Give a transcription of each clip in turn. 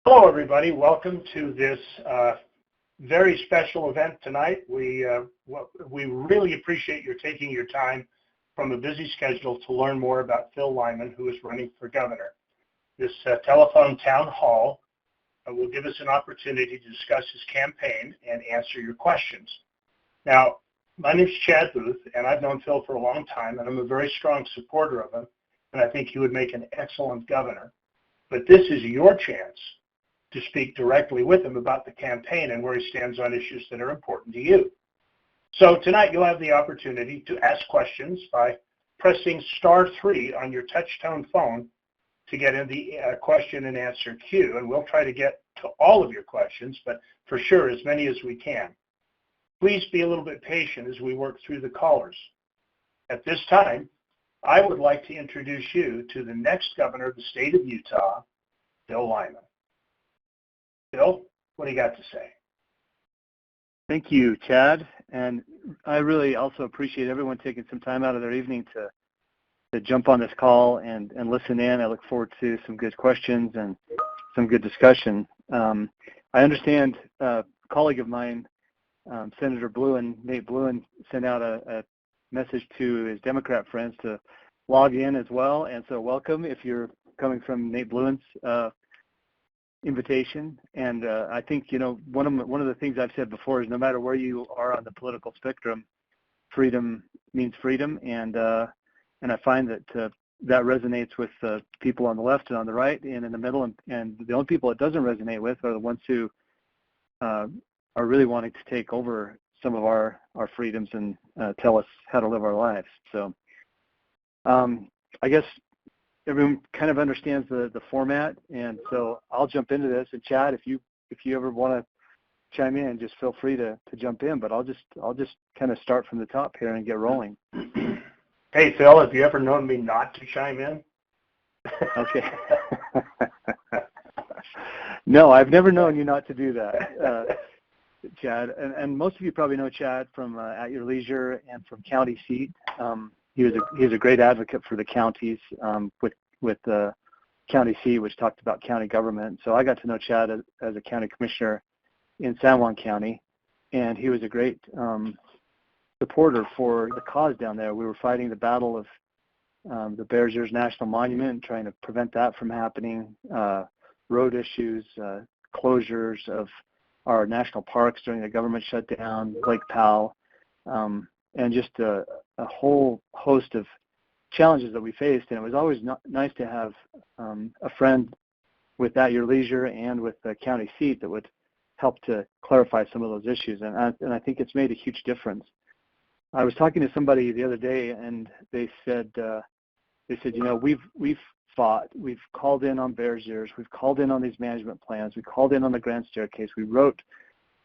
Hello, everybody. Welcome to this very special event tonight. We really appreciate your taking your time from a busy schedule to learn more about Phil Lyman, who is running for governor. This telephone town hall will give us an opportunity to discuss his campaign and answer your questions. Now, my name is Chad Booth, and I've known Phil for a long time, and I'm a very strong supporter of him, and I think he would make an excellent governor. But this is your chance to speak directly with him about the campaign and where he stands on issues that are important to you. So tonight you'll have the opportunity to ask questions by pressing *3 on your touch-tone phone to get in the question and answer queue, and we'll try to get to all of your questions, but for sure as many as we can. Please be a little bit patient as we work through the callers. At this time, I would like to introduce you to the next governor of the state of Utah, Phil Lyman. Phil, what do you got to say? Thank you, Chad. And I really also appreciate everyone taking some time out of their evening to jump on this call and listen in. I look forward to some good questions and some good discussion. I understand a colleague of mine, Senator Nate Bluin, sent out a message to his Democrat friends to log in as well. And so welcome if you're coming from Nate Bluin's invitation. And I think, one of the things I've said before is no matter where you are on the political spectrum, freedom means freedom. And I find that that resonates with people on the left and on the right and in the middle. And the only people it doesn't resonate with are the ones who are really wanting to take over some of our freedoms and tell us how to live our lives. So I guess everyone kind of understands the format, and so I'll jump into this. And Chad, if you ever want to chime in, just feel free to jump in. But I'll just kind of start from the top here and get rolling. Hey Phil, have you ever known me not to chime in? Okay. No, I've never known you not to do that, Chad. And most of you probably know Chad from At Your Leisure and from County Seat. He was a great advocate for the counties with the County Seat, which talked about county government. So I got to know Chad as a county commissioner in San Juan County, and he was a great supporter for the cause down there. We were fighting the battle of the Bears Ears National Monument, trying to prevent that from happening, road issues, closures of our national parks during the government shutdown, Lake Powell, and just a whole host of challenges that we faced. And it was always nice to have a friend with At Your Leisure and with the County Seat that would help to clarify some of those issues. And I think it's made a huge difference. I was talking to somebody the other day, and they said, we've fought, we've called in on Bears Ears, we've called in on these management plans, we called in on the Grand Staircase, we wrote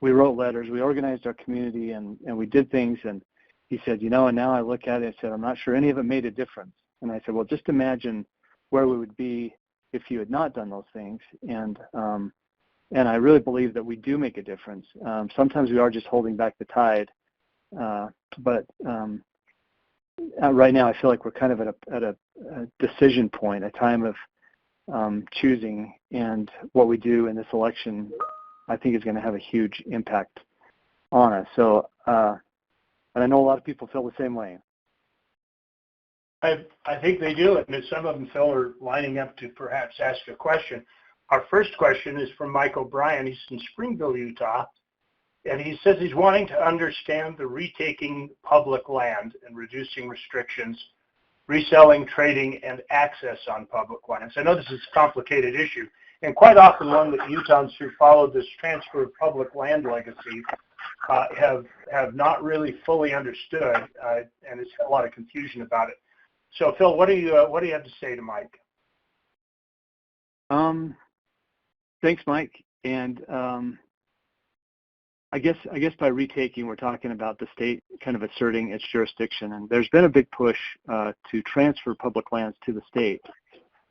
letters, we organized our community, and we did things. And he said, and now I look at it and said, I'm not sure any of it made a difference. And I said, well, just imagine where we would be if you had not done those things. And I really believe that we do make a difference. Sometimes we are just holding back the tide. But right now I feel like we're kind of at a decision point, a time of choosing, and what we do in this election, I think, is going to have a huge impact on us. So, and I know a lot of people feel the same way. I think they do, and some of them, Phil, are lining up to perhaps ask a question. Our first question is from Mike O'Brien. He's in Springville, Utah, and he says he's wanting to understand the retaking public land and reducing restrictions, reselling, trading, and access on public lands. I know this is a complicated issue, and quite often one that Utahns who follow this transfer of public land legacy have not really fully understood, and there's a lot of confusion about it. So, Phil, what do you have to say to Mike? Thanks, Mike. And I guess by retaking, we're talking about the state kind of asserting its jurisdiction, and there's been a big push to transfer public lands to the state,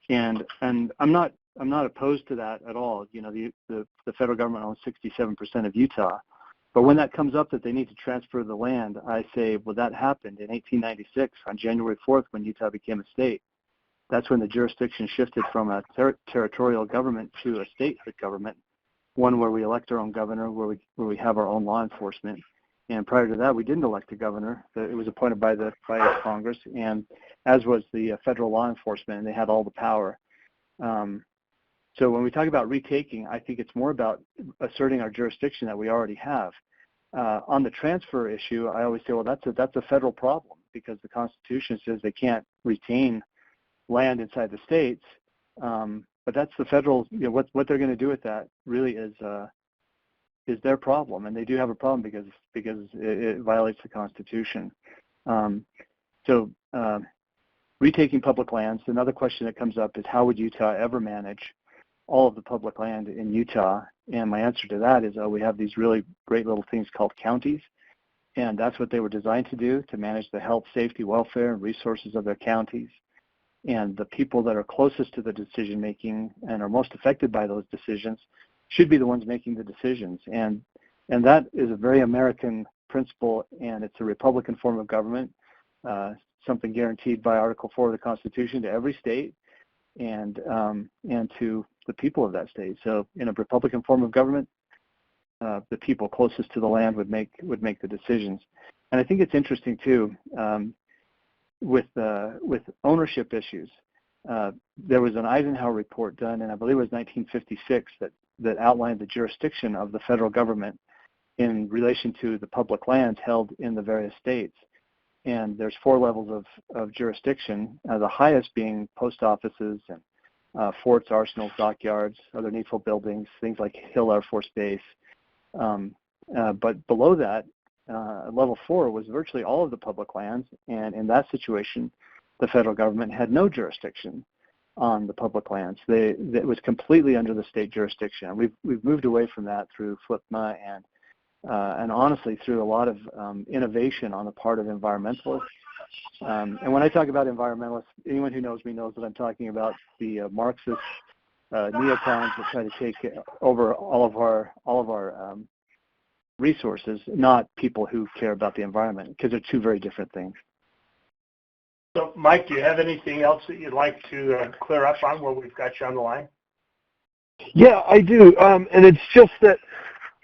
and I'm not opposed to that at all. The federal government owns 67% of Utah, but when that comes up that they need to transfer the land, I say, well, that happened in 1896 on January 4th when Utah became a state. that's when the jurisdiction shifted from a territorial government to a statehood government, one where we elect our own governor, where we have our own law enforcement. And prior to that, we didn't elect a governor. It was appointed by Congress, and as was the federal law enforcement, and they had all the power. So when we talk about retaking, I think it's more about asserting our jurisdiction that we already have. On the transfer issue, I always say, well, that's a federal problem, because the Constitution says they can't retain land inside the states. But that's the federal, what they're going to do with that really is their problem, and they do have a problem because it violates the Constitution. Retaking public lands. Another question that comes up is, how would Utah ever manage all of the public land in Utah? And my answer to that is, we have these really great little things called counties, and that's what they were designed to do, to manage the health, safety, welfare, and resources of their counties. And the people that are closest to the decision making and are most affected by those decisions should be the ones making the decisions. And that is a very American principle, and it's a Republican form of government, something guaranteed by Article 4 of the Constitution to every state and to the people of that state. So in a Republican form of government, the people closest to the land would make the decisions. And I think it's interesting too, with ownership issues. There was an Eisenhower report done, and I believe it was 1956, that outlined the jurisdiction of the federal government in relation to the public lands held in the various states. And there's 4 levels of jurisdiction, the highest being post offices and forts, arsenals, dockyards, other needful buildings, things like Hill Air Force Base. But below that, level 4 was virtually all of the public lands, and in that situation, the federal government had no jurisdiction on the public lands. It was completely under the state jurisdiction. We've moved away from that through FLPMA and honestly through a lot of innovation on the part of environmentalists. And when I talk about environmentalists, anyone who knows me knows that I'm talking about the Marxist neocons that try to take over all of our resources, not people who care about the environment, because they're two very different things. So, Mike, do you have anything else that you'd like to clear up on while we've got you on the line? Yeah, I do. And it's just that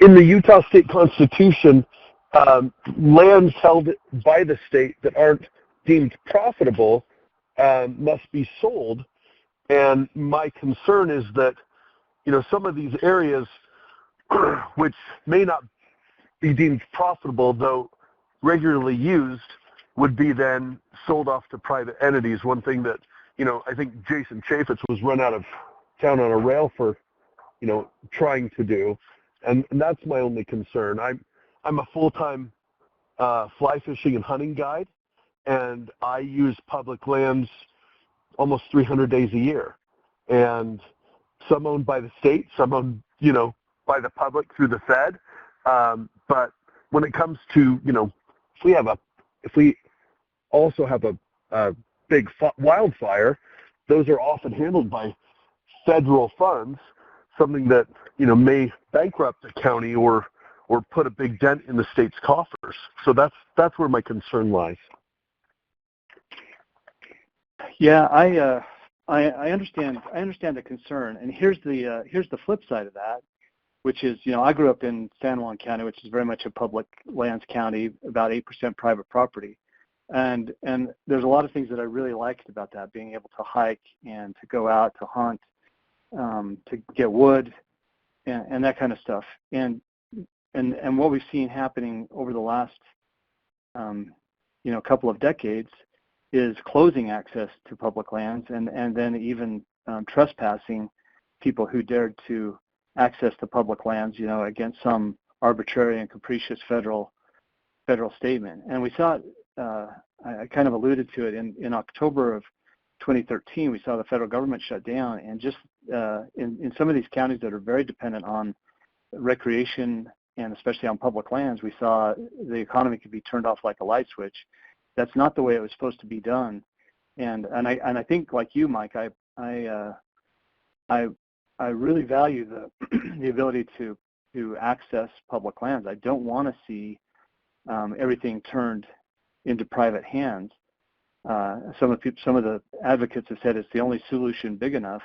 in the Utah State Constitution, lands held by the state that aren't deemed profitable must be sold. And my concern is that, some of these areas, which may not be deemed profitable, though regularly used, would be then sold off to private entities. One thing that, I think Jason Chaffetz was run out of town on a rail for, trying to do. And that's my only concern. I'm a full-time fly fishing and hunting guide, and I use public lands almost 300 days a year. And some owned by the state, some owned, by the public through the Fed. But when it comes to, if we also have a big wildfire, those are often handled by federal funds, something that, may bankrupt a county or put a big dent in the state's coffers. So that's where my concern lies. Yeah, I understand the concern, and here's the flip side of that, which is, I grew up in San Juan County, which is very much a public lands county, about 8% private property. And there's a lot of things that I really liked about that, being able to hike and to go out to hunt, to get wood and that kind of stuff. And what we've seen happening over the last, couple of decades is closing access to public lands and then even trespassing people who dared to access the public lands, against some arbitrary and capricious federal statement. And we saw it, I kind of alluded to it in October of 2013, we saw the federal government shut down, and just in some of these counties that are very dependent on recreation and especially on public lands, we saw the economy could be turned off like a light switch. That's not the way it was supposed to be done. And I think, like you, Mike, I really value the ability to access public lands. I don't want to see everything turned into private hands. some of the advocates have said it's the only solution big enough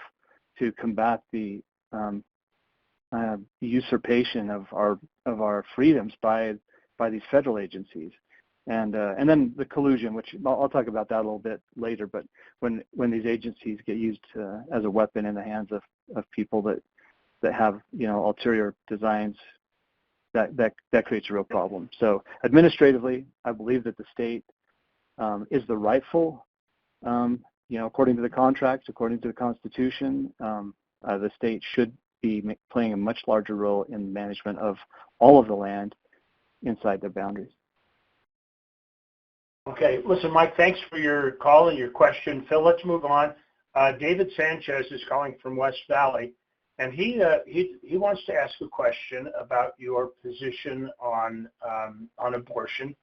to combat the usurpation of our freedoms by these federal agencies, and then the collusion, which I'll talk about that a little bit later. But when these agencies get used as a weapon in the hands of people that have ulterior designs, that creates a real problem. So administratively, I believe that the state is the rightful, according to the contracts, according to the Constitution, the state should be playing a much larger role in management of all of the land inside their boundaries. Okay, listen, Mike, thanks for your call and your question. Phil, let's move on. David Sanchez is calling from West Valley, and he wants to ask a question about your position on abortion.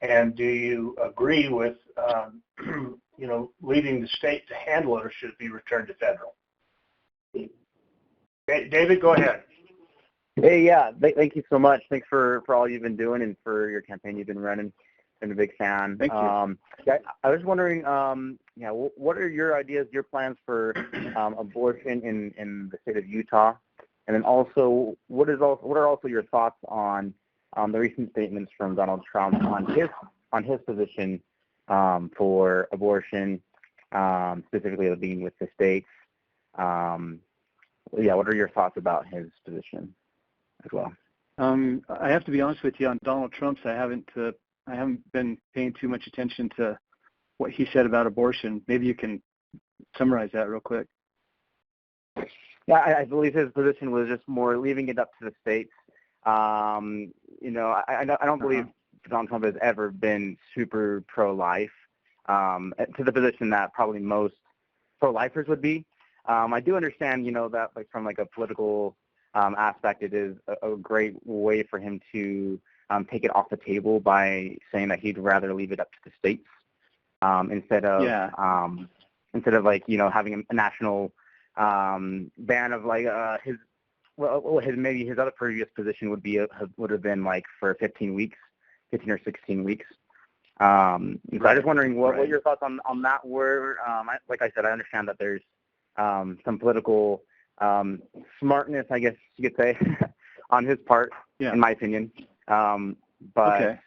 And do you agree with, leaving the state to handle it, or should it be returned to federal? David, go ahead. Hey, yeah, thank you so much. Thanks for all you've been doing and for your campaign you've been running. I'm a big fan. Thank you. I was wondering, what are your ideas, your plans for abortion in the state of Utah? And then also, what are also your thoughts on the recent statements from Donald Trump on his position for abortion, specifically being with the states? What are your thoughts about his position as well? I have to be honest with you, on Donald Trump's, I haven't been paying too much attention to what he said about abortion. Maybe you can summarize that real quick. Yeah, I believe his position was just more leaving it up to the states. I don't believe Donald Trump has ever been super pro-life, to the position that probably most pro-lifers would be. I do understand, that from a political aspect, it is a great way for him to take it off the table by saying that he'd rather leave it up to the states instead of having a national ban of his other previous position would have been for 15 or 16 weeks. So I'm just wondering what your thoughts on that were. Like I said, I understand that there's some political smartness, I guess you could say, on his part, in my opinion. Okay.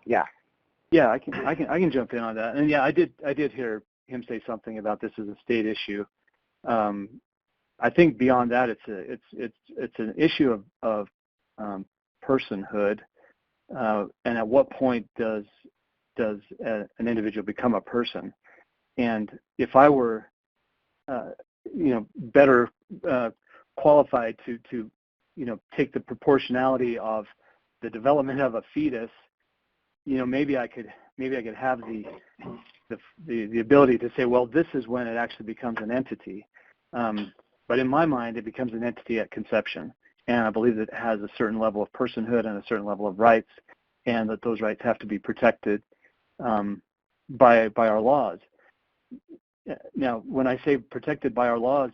Yeah, I can jump in on that. And I did hear him say something about this as a state issue. I think beyond that, it's an issue of personhood, and at what point does an individual become a person? And if I were better qualified to take the proportionality of the development of a fetus, maybe I could have the ability to say, well, this is when it actually becomes an entity. But in my mind, it becomes an entity at conception, and I believe that it has a certain level of personhood and a certain level of rights, and that those rights have to be protected by our laws. Now, when I say protected by our laws,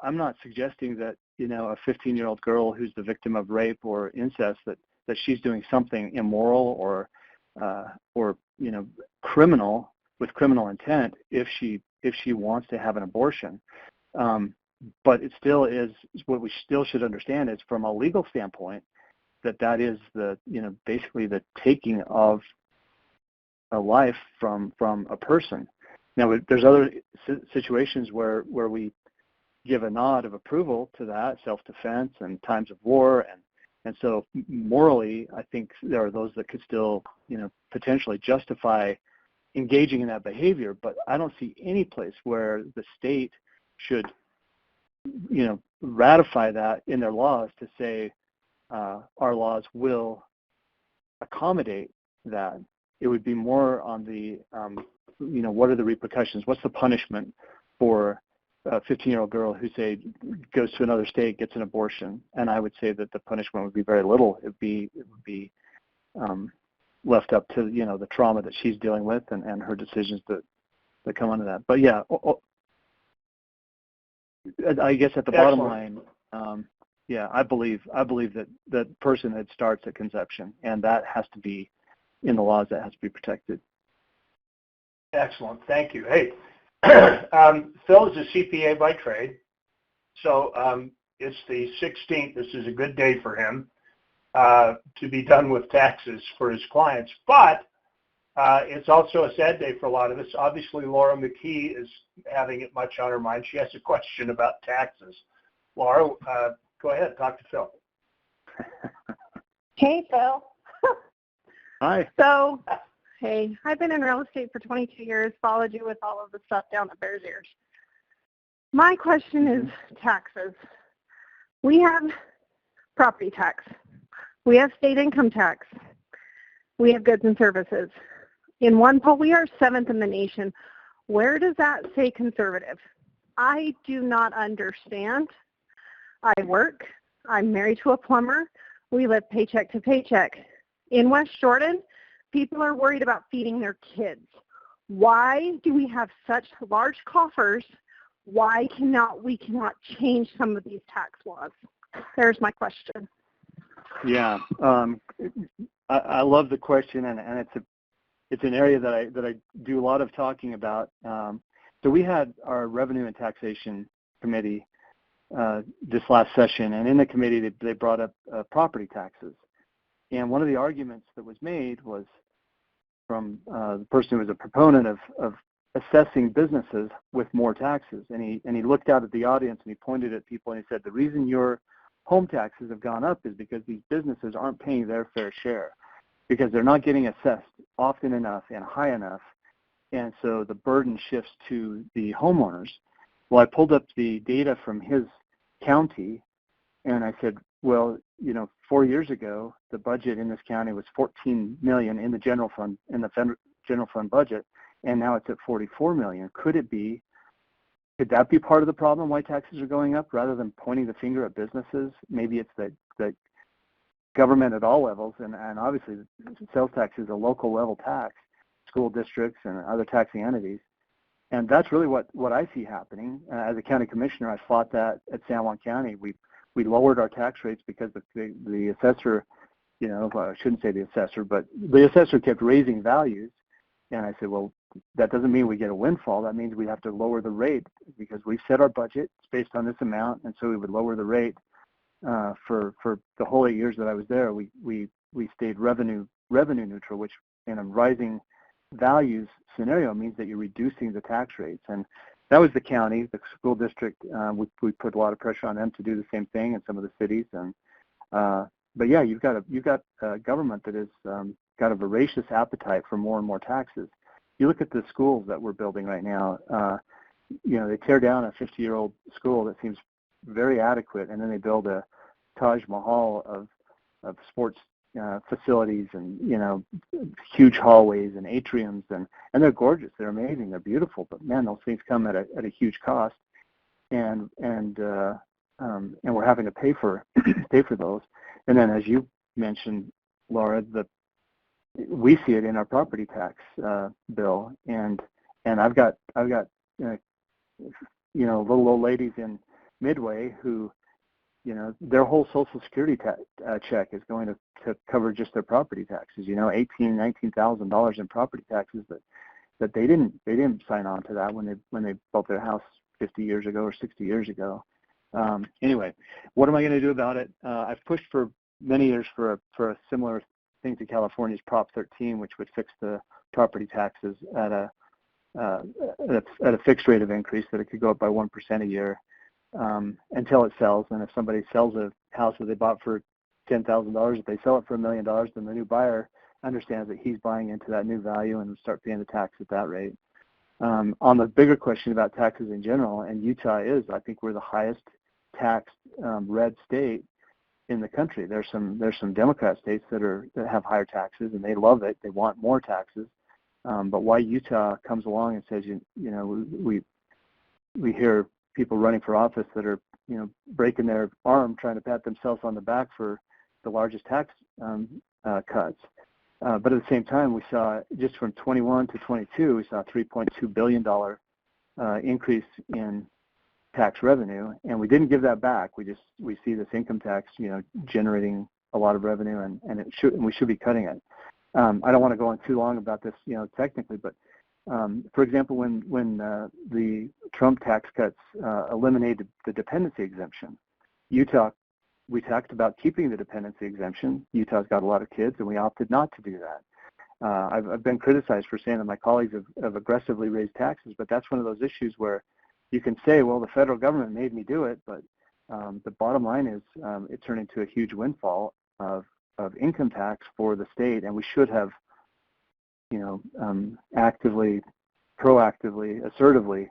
I'm not suggesting that a 15-year-old girl who's the victim of rape or incest that she's doing something immoral or criminal with criminal intent if she wants to have an abortion. But it still is what we still should understand is, from a legal standpoint, that is the basically the taking of a life from a person. Now, there's other situations where we give a nod of approval to that, self-defense and times of war, and so morally, I think there are those that could still potentially justify engaging in that behavior. But I don't see any place where the state should ratify that in their laws to say our laws will accommodate that. It would be more on the what are the repercussions? What's the punishment for a 15-year-old girl who, say, goes to another state, gets an abortion? And I would say that the punishment would be very little. It would be left up to the trauma that she's dealing with and her decisions that come under that. But I guess at the bottom line, I believe that personhood starts at conception, and that has to be in the laws. That has to be protected. Excellent. Thank you. Hey, Phil is a CPA by trade, so it's the 16th. This is a good day for him to be done with taxes for his clients, but it's also a sad day for a lot of us. Obviously, Laura McKee is having it much on her mind. She has a question about taxes. Laura, go ahead. Talk to Phil. Hey, Phil. Hi. So, hey, I've been in real estate for 22 years, followed you with all of the stuff down at Bears Ears. My question is taxes. We have property tax. We have state income tax. We have goods and services. In one poll, we are 7th in the nation. Where does that say conservative? I do not understand. I work. I'm married to a plumber. We live paycheck to paycheck. In West Jordan, people are worried about feeding their kids. Why do we have such large coffers? Why we cannot change some of these tax laws? There's my question. Yeah, I love the question, and it's an area that I do a lot of talking about. So we had our Revenue and Taxation Committee this last session, and in the committee they brought up property taxes. And one of the arguments that was made was from the person who was a proponent of assessing businesses with more taxes. And he looked out at the audience and he pointed at people and he said, the reason your home taxes have gone up is because these businesses aren't paying their fair share, because they're not getting assessed often enough and high enough. And so the burden shifts to the homeowners. Well, I pulled up the data from his county and I said, well, 4 years ago, the budget in this county was $14 million in the general fund, in the general fund budget, and now it's at $44 million. Could that be part of the problem why taxes are going up, rather than pointing the finger at businesses? Maybe it's that government at all levels, and obviously sales tax is a local level tax, school districts and other taxing entities. And that's really what I see happening. As a county commissioner, I fought that at San Juan County. We lowered our tax rates because the assessor, I shouldn't say the assessor, but the assessor kept raising values. And I said, well, that doesn't mean we get a windfall. That means we have to lower the rate because we've set our budget. It's based on this amount, and so we would lower the rate. For the whole 8 years that I was there, we stayed revenue neutral, which in a rising values scenario means that you're reducing the tax rates. And that was the county, the school district. We put a lot of pressure on them to do the same thing in some of the cities. And but yeah, you've got a government that has got a voracious appetite for more and more taxes. You look at the schools that we're building right now. They tear down a 50-year-old school that seems very adequate, and then they build a Taj Mahal of sports facilities and huge hallways and atriums, and they're gorgeous, they're amazing, they're beautiful, but man, those things come at a huge cost, and we're having to pay for those. And then, as you mentioned, Laura, we see it in our property tax bill, and I've got little old ladies in Midway who, their whole Social Security check is going to cover just their property taxes. $19,000 in property taxes that they didn't sign on to that when they built their house 50 years ago or 60 years ago. Anyway, what am I going to do about it? I've pushed for many years for a similar thing to California's Prop 13, which would fix the property taxes at a fixed rate of increase, that it could go up by 1% a year until it sells. And if somebody sells a house that they bought for $10,000, if they sell it for $1 million, then the new buyer understands that he's buying into that new value and will start paying the tax at that rate. On the bigger question about taxes in general, and Utah is, I think we're the highest taxed red state in the country. There's some Democrat states that have higher taxes, and they love it. They want more taxes. But why Utah comes along and says, we hear people running for office that are, breaking their arm trying to pat themselves on the back for the largest tax cuts. But at the same time, we saw just from 21 to 22, we saw a $3.2 billion increase in tax revenue, and we didn't give that back. We see this income tax, generating a lot of revenue, and we should be cutting it. I don't want to go on too long about this, technically, but For example, when the Trump tax cuts eliminated the dependency exemption, we talked about keeping the dependency exemption. Utah's got a lot of kids, and we opted not to do that. I've been criticized for saying that my colleagues have aggressively raised taxes, but that's one of those issues where you can say, well, the federal government made me do it, but the bottom line is it turned into a huge windfall of income tax for the state, and we should have, actively, proactively, assertively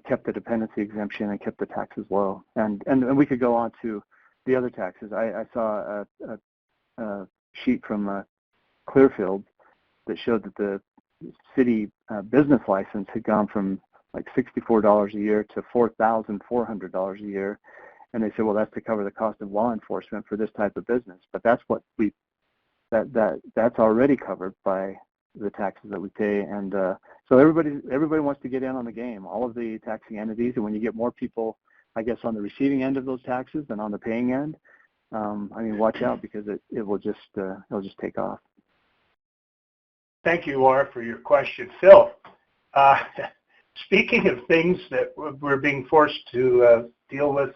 kept the dependency exemption and kept the taxes low. And we could go on to the other taxes. I saw a sheet from Clearfield that showed that the city business license had gone from like $64 a year to $4,400 a year, and they said, well, that's to cover the cost of law enforcement for this type of business. But that's what that's already covered by the taxes that we pay, and so everybody wants to get in on the game. All of the taxing entities, and when you get more people, I guess, on the receiving end of those taxes than on the paying end, watch out, because it will just it'll just take off. Thank you, Laura, for your question. Phil, speaking of things that we're being forced to deal with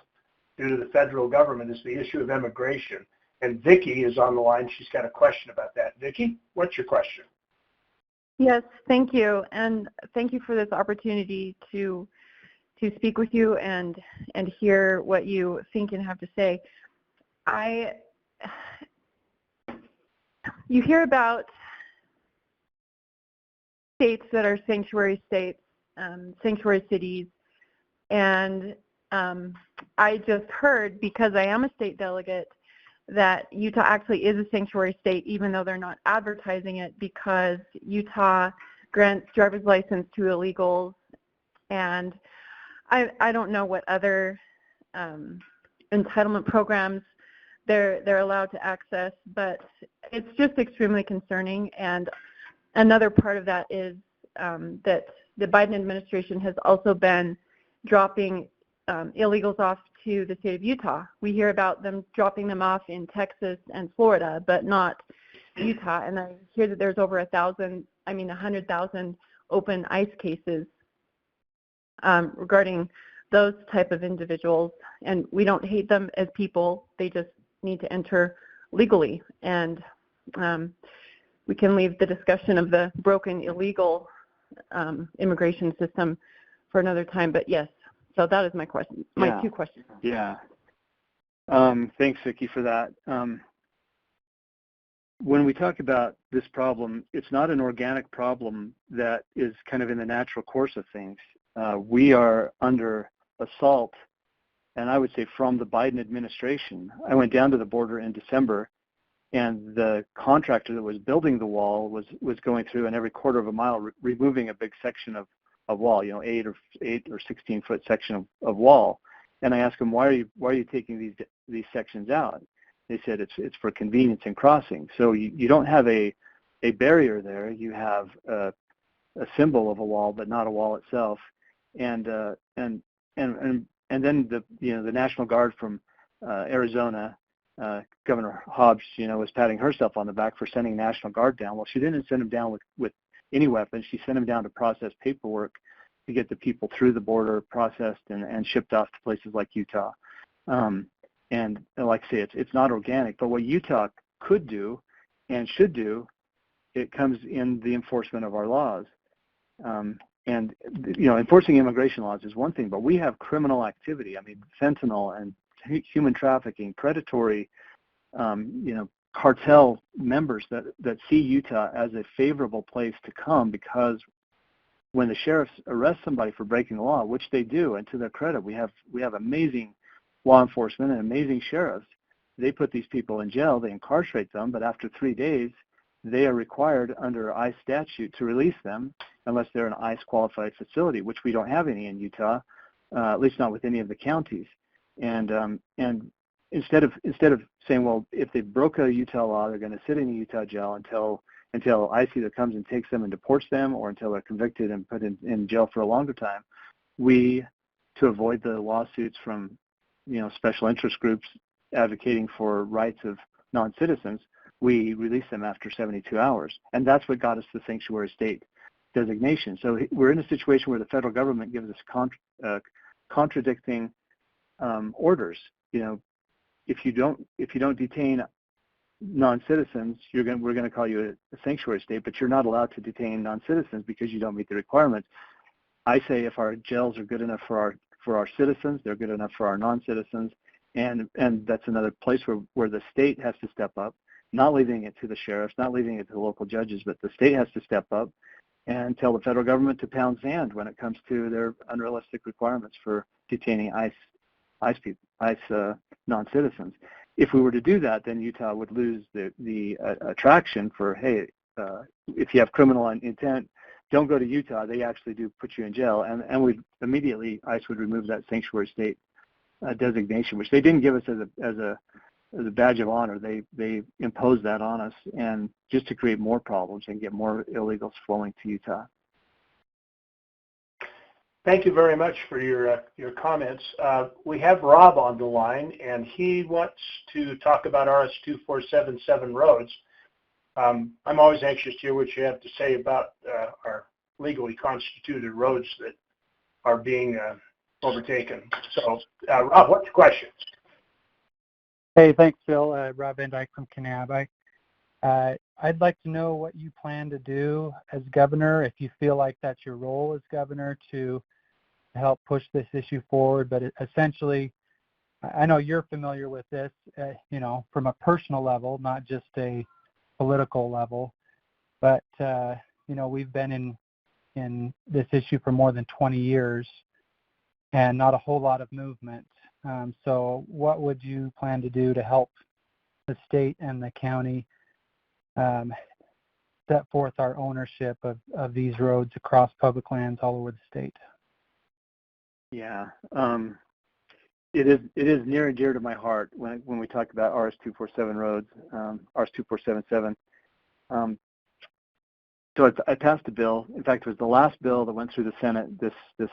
due to the federal government, is the issue of immigration. And Vicki is on the line. She's got a question about that. Vicki, what's your question? Yes, thank you, and thank you for this opportunity to speak with you and hear what you think and have to say. You hear about states that are sanctuary states, sanctuary cities, and I just heard, because I am a state delegate, that Utah actually is a sanctuary state, even though they're not advertising it, because Utah grants driver's license to illegals, and I don't know what other entitlement programs they're allowed to access, but it's just extremely concerning. And another part of that is that the Biden administration has also been dropping illegals off to the state of Utah. We hear about them dropping them off in Texas and Florida, but not Utah. And I hear that there's over 100,000 open ICE cases regarding those type of individuals. And we don't hate them as people. They just need to enter legally. And we can leave the discussion of the broken illegal immigration system for another time. But yes, so that is my question. My two questions. Yeah. Thanks, Vicki, for that. When we talk about this problem, it's not an organic problem that is kind of in the natural course of things. We are under assault, and I would say from the Biden administration. I went down to the border in December, and the contractor that was building the wall was going through, and every quarter of a mile removing a big section of wall, 8 or 16 foot section of wall. And I asked them, why are you taking these sections out? They said it's for convenience in crossing. So you don't have a barrier there. You have a symbol of a wall, but not a wall itself. And then the National Guard from Arizona, Governor Hobbs, was patting herself on the back for sending National Guard down. Well, she didn't send them down with any weapons. She sent them down to process paperwork to get the people through the border, processed and shipped off to places like Utah. And like I say, it's not organic, but what Utah could do and should do, it comes in the enforcement of our laws. And enforcing immigration laws is one thing, but we have criminal activity. I mean, fentanyl and human trafficking, predatory, cartel members that see Utah as a favorable place to come, because when the sheriffs arrest somebody for breaking the law, which they do, and to their credit, we have amazing law enforcement and amazing sheriffs. They put these people in jail, they incarcerate them, but after 3 days, they are required under ICE statute to release them unless they're an ICE qualified facility, which we don't have any in Utah, at least not with any of the counties. And instead of saying, well, if they broke a Utah law, they're going to sit in a Utah jail until ICE either comes and takes them and deports them, or until they're convicted and put in jail for a longer time, we, to avoid the lawsuits from special interest groups advocating for rights of non-citizens, we release them after 72 hours. And that's what got us the sanctuary state designation. So we're in a situation where the federal government gives us contradicting orders. If you don't detain non-citizens, we're going to call you a sanctuary state, but you're not allowed to detain non-citizens because you don't meet the requirements. I say if our jails are good enough for our citizens, they're good enough for our non-citizens, and that's another place where the state has to step up, not leaving it to the sheriffs, not leaving it to the local judges, but the state has to step up and tell the federal government to pound sand when it comes to their unrealistic requirements for detaining ICE non-citizens. If we were to do that, then Utah would lose the attraction for, hey, if you have criminal intent, don't go to Utah. They actually do put you in jail, and we immediately ICE would remove that sanctuary state designation, which they didn't give us as a badge of honor. They imposed that on us, and just to create more problems and get more illegals flowing to Utah. Thank you very much for your comments. We have Rob on the line, and he wants to talk about RS-2477 roads. I'm always anxious to hear what you have to say about our legally constituted roads that are being overtaken. So, Rob, what's your question? Hey, thanks, Phil. Rob Van Dyke from Kanab. I'd like to know what you plan to do as governor, if you feel like that's your role as governor to help push this issue forward. But essentially, I know you're familiar with this, from a personal level, not just a political level. But, we've been in this issue for more than 20 years and not a whole lot of movement. So what would you plan to do to help the state and the county set forth our ownership of these roads across public lands all over the state? Yeah, it is near and dear to my heart when we talk about RS-247 roads, RS-2477. So I passed a bill. In fact, it was the last bill that went through the Senate this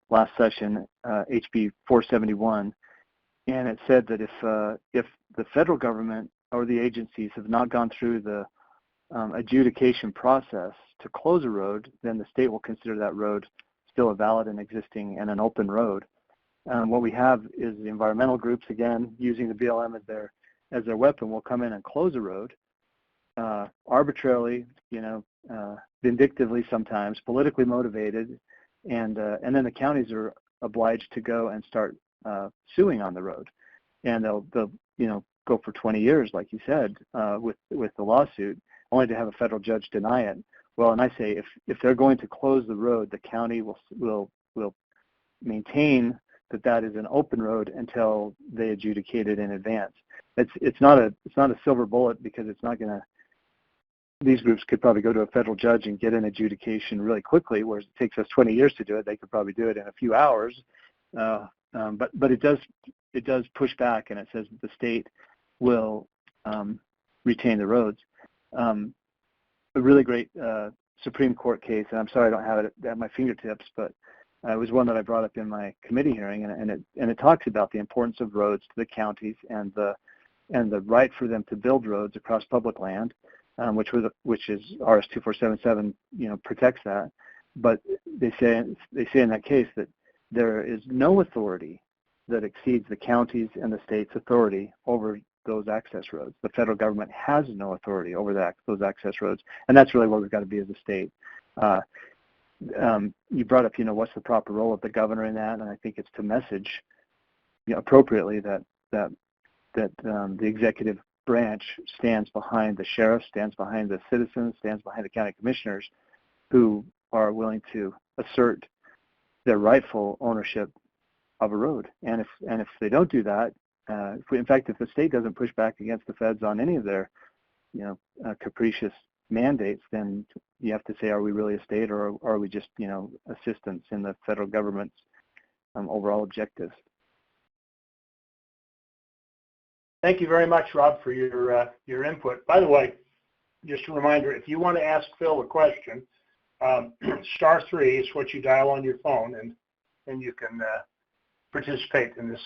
last session, HB 471, and it said that if the federal government or the agencies have not gone through the adjudication process to close a road, then the state will consider that road still a valid and existing and an open road. What we have is the environmental groups, again, using the BLM as their weapon, will come in and close a road arbitrarily, vindictively sometimes, politically motivated, and then the counties are obliged to go and start suing on the road, and they'll go for 20 years, like you said, with the lawsuit, only to have a federal judge deny it. Well, and I say if they're going to close the road, the county will maintain that is an open road until they adjudicate it in advance. It's not a silver bullet, because it's not going to. These groups could probably go to a federal judge and get an adjudication really quickly, whereas it takes us 20 years to do it. They could probably do it in a few hours. But it does push back, and it says that the state will retain the roads. A really great Supreme Court case, and I'm sorry I don't have it at my fingertips, but it was one that I brought up in my committee hearing, and it talks about the importance of roads to the counties and the right for them to build roads across public land, which is RS-2477, protects that. But they say in that case that there is no authority that exceeds the counties and the state's authority over those access roads. The federal government has no authority over those access roads, and that's really where we've got to be as a state. You brought up, what's the proper role of the governor in that, and I think it's to message appropriately that the executive branch stands behind the sheriff, stands behind the citizens, stands behind the county commissioners who are willing to assert their rightful ownership of a road. And if they don't do that, if the state doesn't push back against the feds on any of their, capricious mandates, then you have to say, are we really a state, or are we just, assistants in the federal government's overall objectives? Thank you very much, Rob, for your input. By the way, just a reminder, if you want to ask Phil a question, *3 is what you dial on your phone, and you can participate in this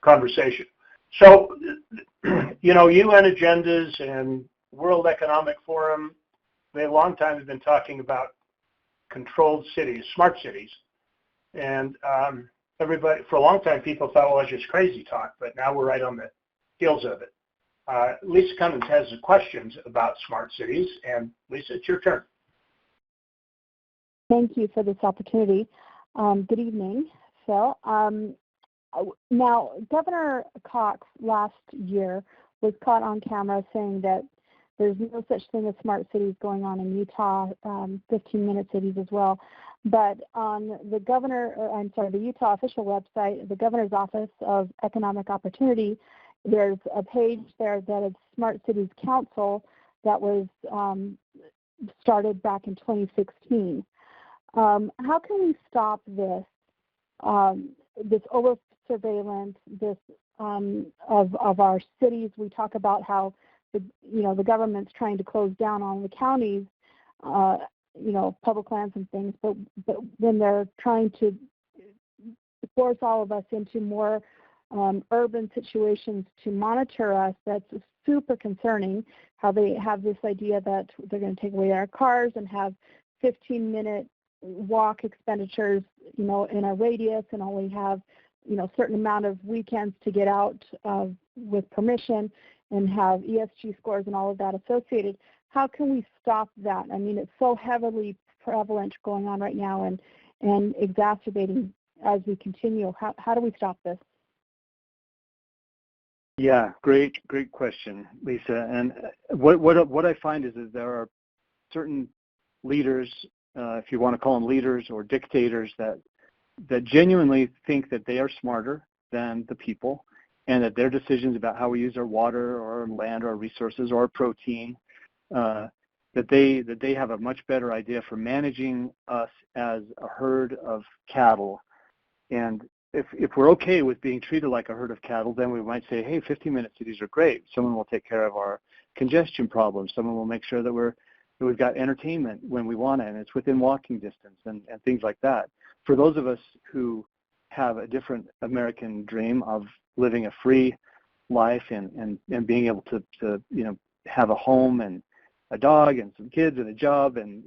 conversation. So, UN agendas and World Economic Forum, they a long time have been talking about controlled cities, smart cities, and everybody, for a long time, people thought, well, it's just crazy talk, but now we're right on the heels of it. Lisa Cummins has questions about smart cities, and Lisa, it's your turn. Thank you for this opportunity. Good evening, Phil. Now, Governor Cox last year was caught on camera saying that there's no such thing as smart cities going on in Utah, 15-minute cities as well. But on the the Utah official website, the Governor's Office of Economic Opportunity, there's a page there that is Smart Cities Council that was started back in 2016. How can we stop this this over surveillance, this of our cities? We talk about how the government's trying to close down on the counties, public lands and things, but when they're trying to force all of us into more urban situations to monitor us, that's super concerning. How they have this idea that they're going to take away our cars and have 15-minute walk expenditures, in a radius, and only have, certain amount of weekends to get out with permission, and have ESG scores and all of that associated. How can we stop that? I mean, it's so heavily prevalent going on right now and exacerbating as we continue. How do we stop this? Yeah, great question, Lisa. And what I find is that there are certain leaders, if you want to call them leaders or dictators, that genuinely think that they are smarter than the people, and that their decisions about how we use our water or our land or our resources or our protein, that they have a much better idea for managing us as a herd of cattle. And if we're okay with being treated like a herd of cattle, then we might say, hey, 15-minute cities are great. Someone will take care of our congestion problems. Someone will make sure that we've got entertainment when we want it, and it's within walking distance and things like that. For those of us who have a different American dream of living a free life and being able to have a home and a dog and some kids and a job and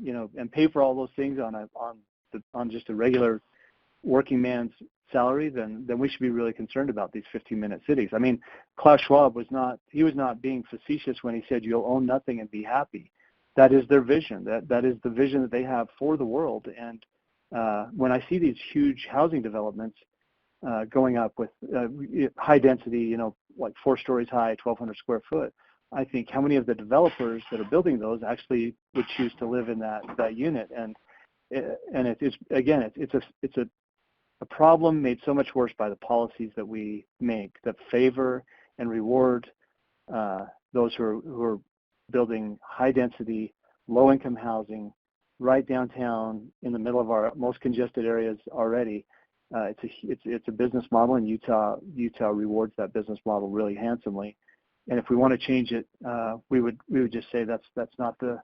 pay for all those things on just a regular working man's salary, then we should be really concerned about these 15-minute cities. I mean, Klaus Schwab was not being facetious when he said you'll own nothing and be happy. That is their vision. That is the vision that they have for the world. And when I see these huge housing developments going up with high density, like 4 stories high, 1,200 square foot, I think how many of the developers that are building those actually would choose to live in that unit? And it's a problem made so much worse by the policies that we make that favor and reward those who are building high density, low income housing right downtown in the middle of our most congested areas already. It's a business model, and Utah rewards that business model really handsomely. And if we want to change it, we would just say that's not the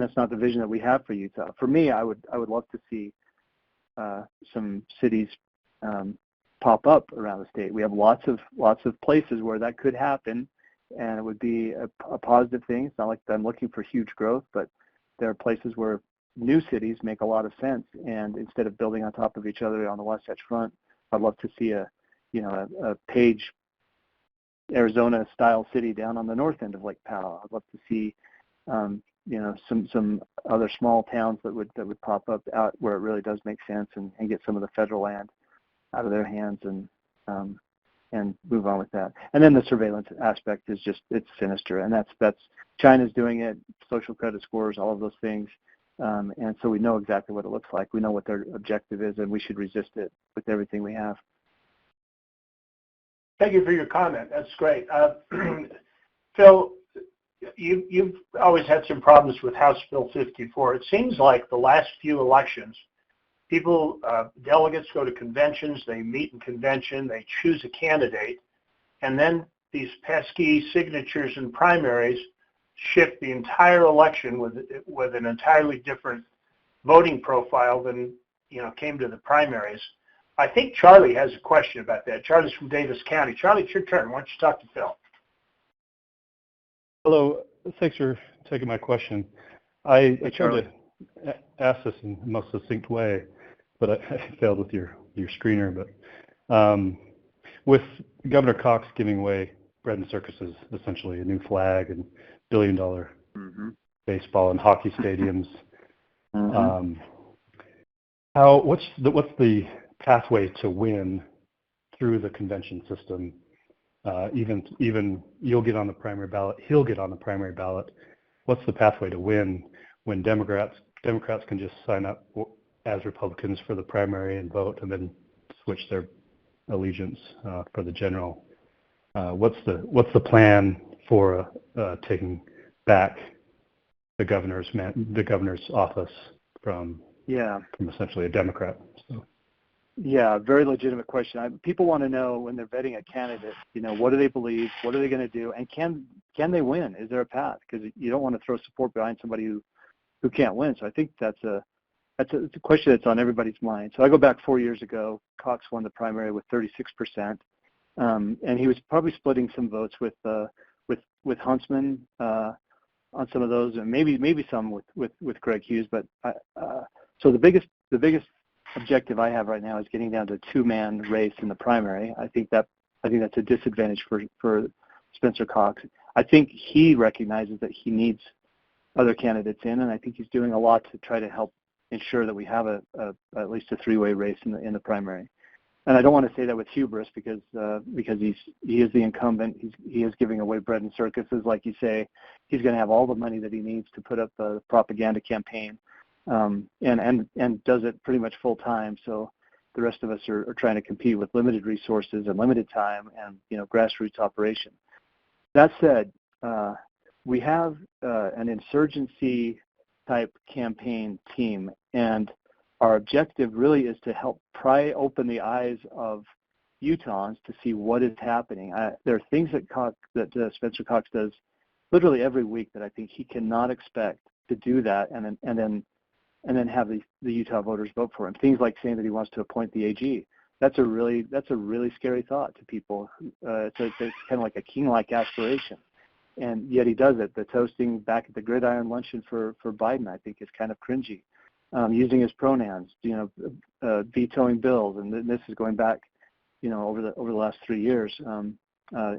that's not the vision that we have for Utah. For me, I would love to see some cities pop up around the state. We have lots of places where that could happen, and it would be a positive thing. It's not like I'm looking for huge growth, but there are places where new cities make a lot of sense. And instead of building on top of each other on the Wasatch Front, I'd love to see a Page, Arizona style city down on the north end of Lake Powell. I'd love to see some other small towns that would pop up out where it really does make sense, and get some of the federal land out of their hands and move on with that. And then the surveillance aspect is it's sinister, and that's China's doing it, social credit scores, all of those things. And so we know exactly what it looks like. We know what their objective is, and we should resist it with everything we have. Thank you for your comment. That's great. Phil, you've always had some problems with House Bill 54. It seems like the last few elections, delegates go to conventions, they meet in convention, they choose a candidate, and then these pesky signatures and primaries shift the entire election with an entirely different voting profile than came to the primaries. I think Charlie has a question about that. Charlie's from Davis County. Charlie, it's your turn. Why don't you talk to Phil? Hello. Thanks for taking my question. I tried Charlie. to ask this in the most succinct way, but I failed with your screener. But with Governor Cox giving away bread and circuses, essentially a new flag and billion-dollar baseball and hockey stadiums, what's the pathway to win through the convention system? Even you'll get on the primary ballot, he'll get on the primary ballot. What's the pathway to win when Democrats can just sign up as Republicans for the primary and vote, and then switch their allegiance for the general? What's the plan for taking back the governor's office from essentially a Democrat? So. Yeah, very legitimate question. People want to know when they're vetting a candidate, what do they believe, what are they going to do, and can they win? Is there a path? Because you don't want to throw support behind somebody who can't win. So I think it's a question that's on everybody's mind. So I go back 4 years ago. Cox won the primary with 36%, and he was probably splitting some votes with Huntsman on some of those, and maybe some with Greg Hughes. But so the biggest objective I have right now is getting down to a two-man race in the primary. I think that's a disadvantage for Spencer Cox. I think he recognizes that he needs other candidates in, and I think he's doing a lot to try to help ensure that we have at least a three-way race in the primary. And I don't want to say that with hubris because he is the incumbent. He is giving away bread and circuses, like you say. He's going to have all the money that he needs to put up a propaganda campaign. And does it pretty much full time. So the rest of us are trying to compete with limited resources and limited time and grassroots operation. That said, we have an insurgency type campaign team, and our objective really is to help pry open the eyes of Utahns to see what is happening. There are things that Spencer Cox does literally every week that I think he cannot expect to do that and then have the Utah voters vote for him. Things like saying that he wants to appoint the AG. That's a really scary thought to people. It's kind of like a king-like aspiration, and yet he does it. The toasting back at the gridiron luncheon for Biden, I think, is kind of cringy. Using his pronouns, vetoing bills, and this is going back, over the last 3 years.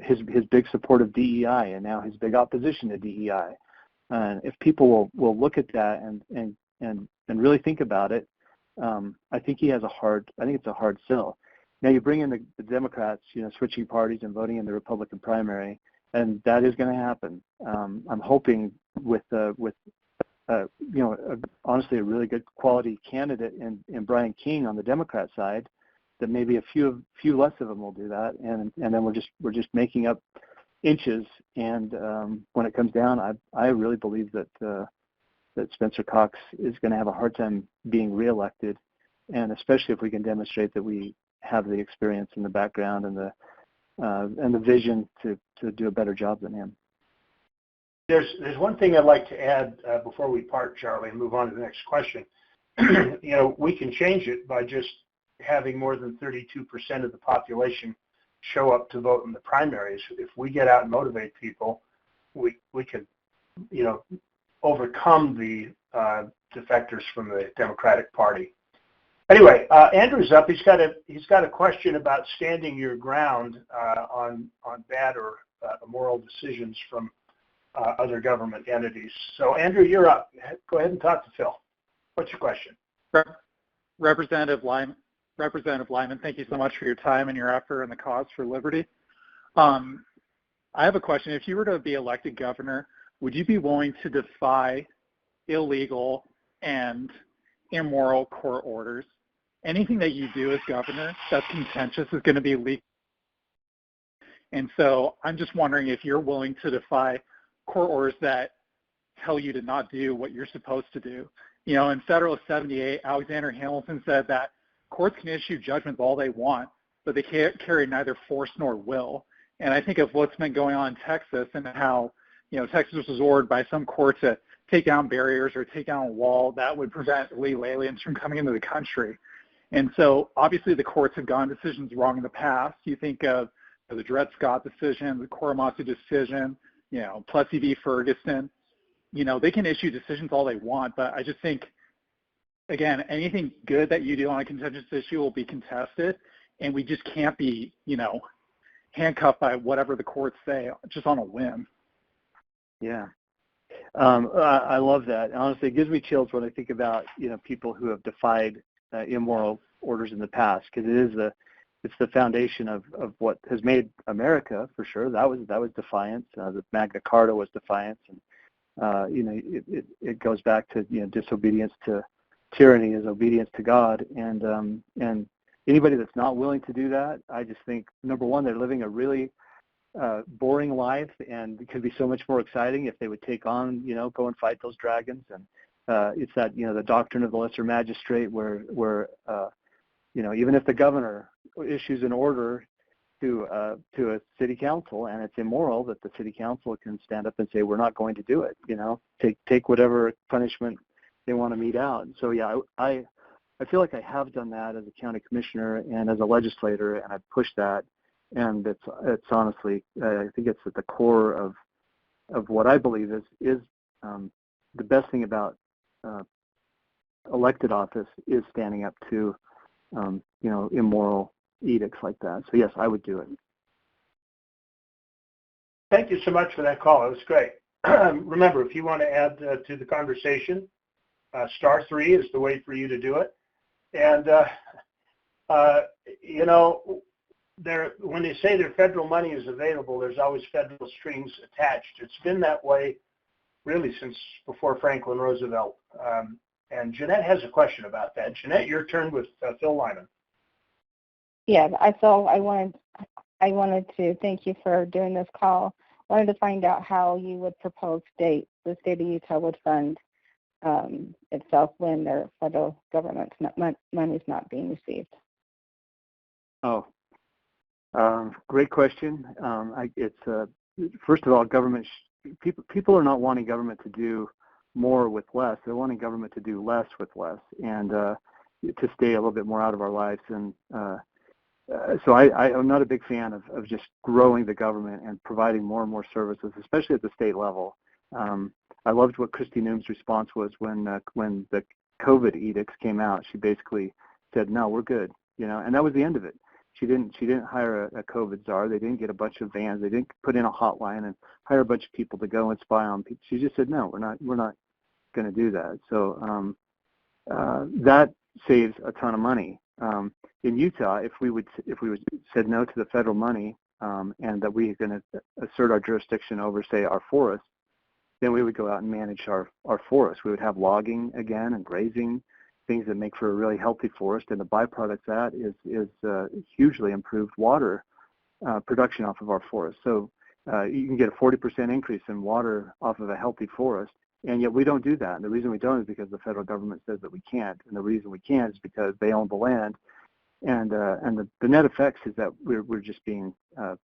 His big support of DEI, and now his big opposition to DEI. And if people will look at that and really think about it, I think it's a hard sell. Now you bring in the Democrats, switching parties and voting in the Republican primary, and that is going to happen. I'm hoping with honestly a really good quality candidate in Brian King on the Democrat side, that maybe a few less of them will do that, and then we're just making up inches. And when it comes down, I really believe that Spencer Cox is going to have a hard time being reelected, and especially if we can demonstrate that we have the experience and the background and the vision to do a better job than him. There's one thing I'd like to add before we part, Charlie, and move on to the next question. We can change it by just having more than 32% of the population show up to vote in the primaries. If we get out and motivate people, we can, overcome the defectors from the Democratic Party. Anyway, Andrew's up. He's got a question about standing your ground on bad or immoral decisions from other government entities. So, Andrew, you're up. Go ahead and talk to Phil. What's your question? Representative Lyman, thank you so much for your time and your effort in the cause for liberty. I have a question. If you were to be elected governor, would you be willing to defy illegal and immoral court orders? Anything that you do as governor that's contentious is going to be legal. And so I'm just wondering if you're willing to defy court orders that tell you to not do what you're supposed to do. In Federalist 78, Alexander Hamilton said that courts can issue judgments all they want, but they can't carry neither force nor will. And I think of what's been going on in Texas and how, Texas was ordered by some court to take down barriers or take down a wall that would prevent illegal aliens from coming into the country. And so obviously the courts have gotten decisions wrong in the past. You think of the Dred Scott decision, the Korematsu decision, Plessy v. Ferguson. they can issue decisions all they want, but I just think, again, anything good that you do on a contentious issue will be contested, and we just can't be, handcuffed by whatever the courts say just on a whim. Yeah. I love that. Honestly, it gives me chills when I think about, people who have defied immoral orders in the past, because it's the foundation of what has made America, for sure. That was defiance. The Magna Carta was defiance, and it goes back to disobedience to tyranny is obedience to God, and anybody that's not willing to do that, I just think, number one, they're living a really boring life, and it could be so much more exciting if they would take on, go and fight those dragons. And it's that, the doctrine of the lesser magistrate, where even if the governor issues an order to a city council and it's immoral, that the city council can stand up and say, we're not going to do it. Take whatever punishment they want to mete out. And so yeah, I feel like I have done that as a county commissioner and as a legislator, and I've pushed that. And it's honestly, I think it's at the core of what I believe is the best thing about elected office is standing up to immoral edicts like that. So yes, I would do it. Thank you so much for that call. It was great. Remember, if you want to add to the conversation, *3 is the way for you to do it. And when they say their federal money is available, there's always federal strings attached. It's been that way really since before Franklin Roosevelt. And Jeanette has a question about that. Jeanette, your turn with Phil Lyman. Yeah, I wanted to thank you for doing this call. I wanted to find out how you would propose the state of Utah would fund itself when their federal government money is not being received. Oh, great question. First of all, people are not wanting government to do more with less. They're wanting government to do less with less, and to stay a little bit more out of our lives. And so I'm not a big fan of just growing the government and providing more and more services, especially at the state level. I loved what Kristi Noem's response was when the COVID edicts came out. She basically said, "No, we're good," and that was the end of it. She didn't hire a COVID czar. They didn't get a bunch of vans. They didn't put in a hotline and hire a bunch of people to go and spy on people. She just said, "No, we're not going to do that." So that saves a ton of money. In Utah, if we would said no to the federal money and that we are going to assert our jurisdiction over, say, our forests, then we would go out and manage our forests. We would have logging again and grazing, things that make for a really healthy forest, and the byproduct of that is hugely improved water production off of our forests. So you can get a 40% increase in water off of a healthy forest, and yet we don't do that. And the reason we don't is because the federal government says that we can't, and the reason we can't is because they own the land. And the net effects is that we're just being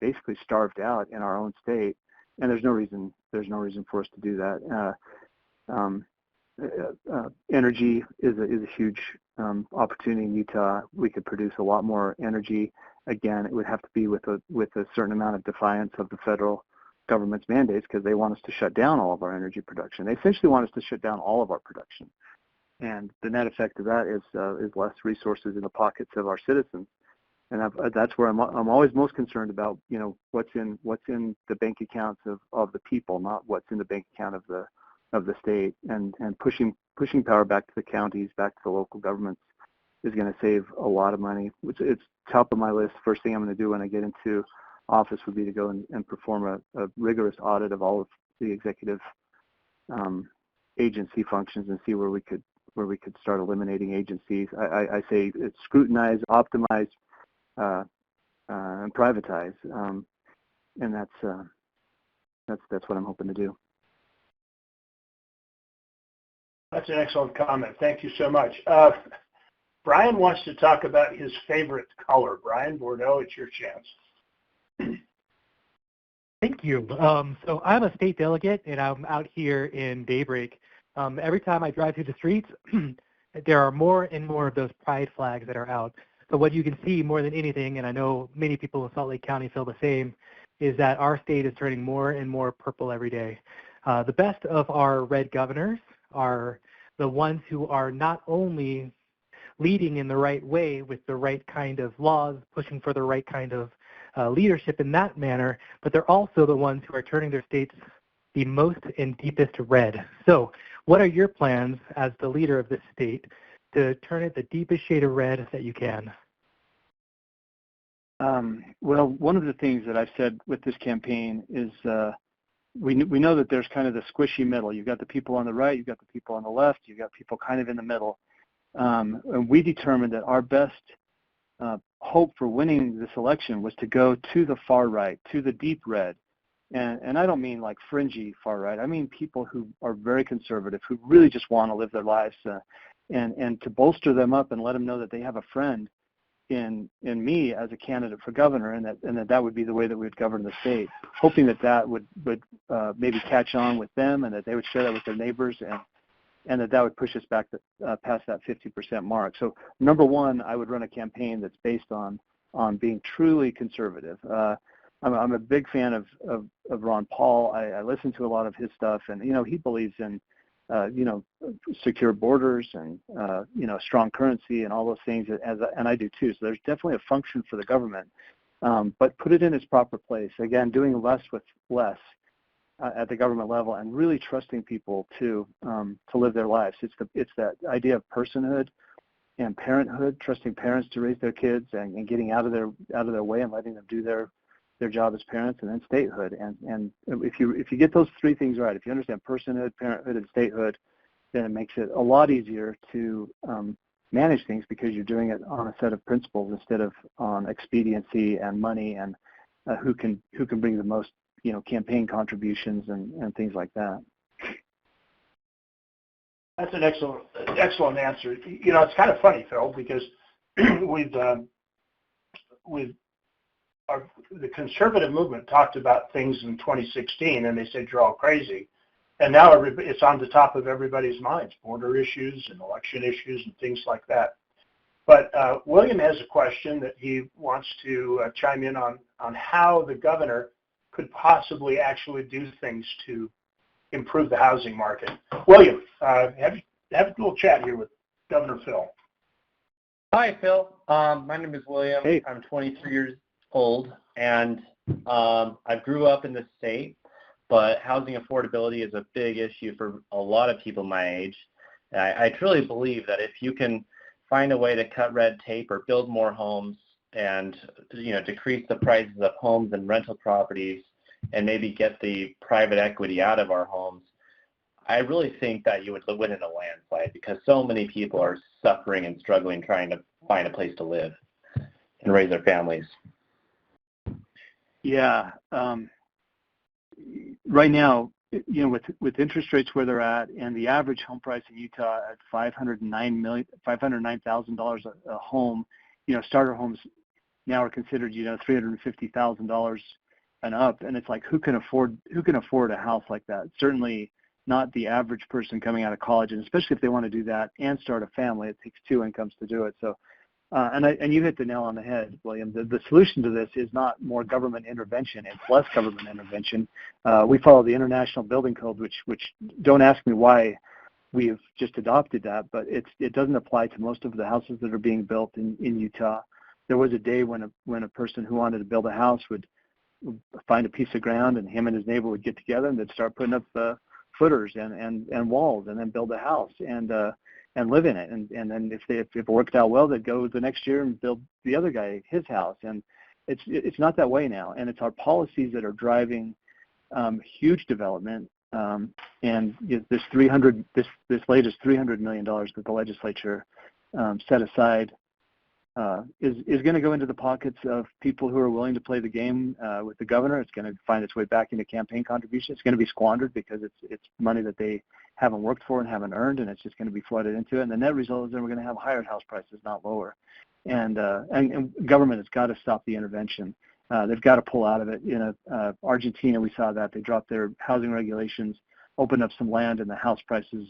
basically starved out in our own state, and there's no reason for us to do that. Energy is a huge opportunity in Utah. We could produce a lot more energy. Again, it would have to be with a certain amount of defiance of the federal government's mandates, because they want us to shut down all of our energy production. They essentially want us to shut down all of our production. And the net effect of that is less resources in the pockets of our citizens, and that's where I'm always most concerned about. What's in the bank accounts of the people, not what's in the bank account of the state. And pushing power back to the counties, back to the local governments, is going to save a lot of money. It's top of my list. First thing I'm going to do when I get into office would be to go and perform a rigorous audit of all of the executive agency functions and see where we could start eliminating agencies. I say it's scrutinize, optimize, and privatize, and that's what I'm hoping to do. That's an excellent comment. Thank you so much. Brian wants to talk about his favorite color. Brian Bordeaux, it's your chance. Thank you. So I'm a state delegate, and I'm out here in Daybreak. Every time I drive through the streets, there are more and more of those pride flags that are out. So what you can see more than anything, and I know many people in Salt Lake County feel the same, is that our state is turning more and more purple every day. The best of our red governors are the ones who are not only leading in the right way with the right kind of laws, pushing for the right kind of leadership in that manner, but they're also the ones who are turning their states the most and deepest red. So what are your plans as the leader of this state to turn it the deepest shade of red that you can? Well, one of the things that I've said with this campaign is we know that there's kind of the squishy middle. You've got the people on the right, you've got the people on the left, you've got people kind of in the middle. And we determined that our best hope for winning this election was to go to the far right, to the deep red. And I don't mean like fringy far right. I mean people who are very conservative, who really just want to live their lives, and to bolster them up and let them know that they have a friend in me as a candidate for governor, and that would be the way that we would govern the state, hoping that would maybe catch on with them, and that they would share that with their neighbors, and that would push us back past that 50% mark. So number one, I would run a campaign that's based on being truly conservative. I'm a big fan of Ron Paul. I listen to a lot of his stuff, and he believes in secure borders and strong currency and all those things, and I do too. So there's definitely a function for the government, but put it in its proper place. Again, doing less with less at the government level, and really trusting people to live their lives. It's that idea of personhood and parenthood, trusting parents to raise their kids, and getting out of their way and letting them do their job as parents, and then statehood. And if you get those three things right, if you understand personhood, parenthood, and statehood, then it makes it a lot easier to manage things, because you're doing it on a set of principles instead of on expediency and money and who can bring the most campaign contributions and things like that. That's an excellent answer. It's kind of funny, Phil, because the conservative movement talked about things in 2016, and they said you're all crazy, and now it's on the top of everybody's minds, border issues and election issues and things like that. But William has a question that he wants to chime in on how the governor could possibly actually do things to improve the housing market. William, have a little chat here with Governor Phil. Hi, Phil. My name is William. Hey. I'm 23 years old, and I grew up in the state, but housing affordability is a big issue for a lot of people my age. I truly believe that if you can find a way to cut red tape or build more homes and decrease the prices of homes and rental properties and maybe get the private equity out of our homes, I really think that you would win in a landslide, because so many people are suffering and struggling trying to find a place to live and raise their families. Yeah. Right now, with interest rates where they're at, and the average home price in Utah at $509,000 a home, starter homes now are considered $350,000 and up, and it's like who can afford a house like that? Certainly not the average person coming out of college, and especially if they want to do that and start a family, it takes two incomes to do it. So. And you hit the nail on the head, William. The solution to this is not more government intervention; it's less government intervention. We follow the International Building Code, which don't ask me why we've just adopted that, but it doesn't apply to most of the houses that are being built in Utah. There was a day when a person who wanted to build a house would find a piece of ground, and him and his neighbor would get together, and they'd start putting up footers and walls, and then build a house and live in it. And then if it worked out well, they'd go the next year and build the other guy his house. And it's not that way now. And it's our policies that are driving huge development. And this latest $300 million that the legislature set aside is going to go into the pockets of people who are willing to play the game with the governor. It's going to find its way back into campaign contributions. It's going to be squandered because it's money that they haven't worked for and haven't earned, and it's just going to be flooded into it. And the net result is then we're going to have higher house prices, not lower. And government has got to stop the intervention. They've got to pull out of it. Argentina, we saw that. They dropped their housing regulations, opened up some land, and the house prices,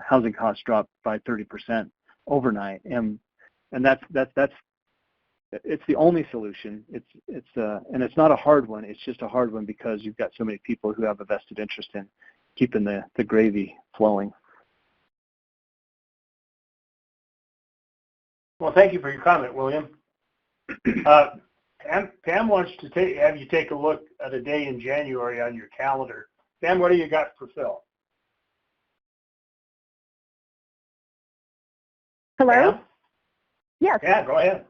housing costs dropped by 30% overnight. And that's it's the only solution. And it's not a hard one. It's just a hard one because you've got so many people who have a vested interest keeping the gravy flowing. Well, thank you for your comment, William. Pam wants to have you take a look at a day in January on your calendar. Pam, what do you got for Phil? Hello? Pam? Yes. Yeah, go ahead.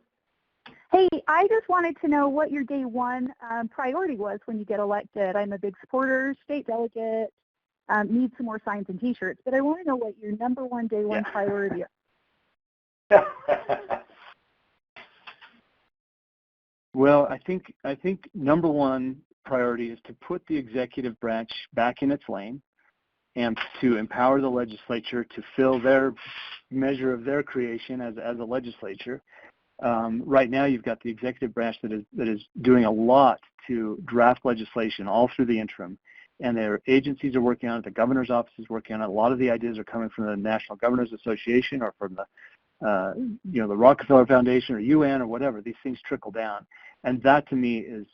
Hey, I just wanted to know what your day one priority was when you get elected. I'm a big supporter, state delegate, need some more signs and T-shirts, but I want to know what your number one day one priority is. Well, I think number one priority is to put the executive branch back in its lane and to empower the legislature to fill their measure of their creation as a legislature. Right now, you've got the executive branch that is doing a lot to draft legislation all through the interim, and their agencies are working on it. The governor's office is working on it. A lot of the ideas are coming from the National Governors Association or from the the Rockefeller Foundation or UN or whatever. These things trickle down, and that to me is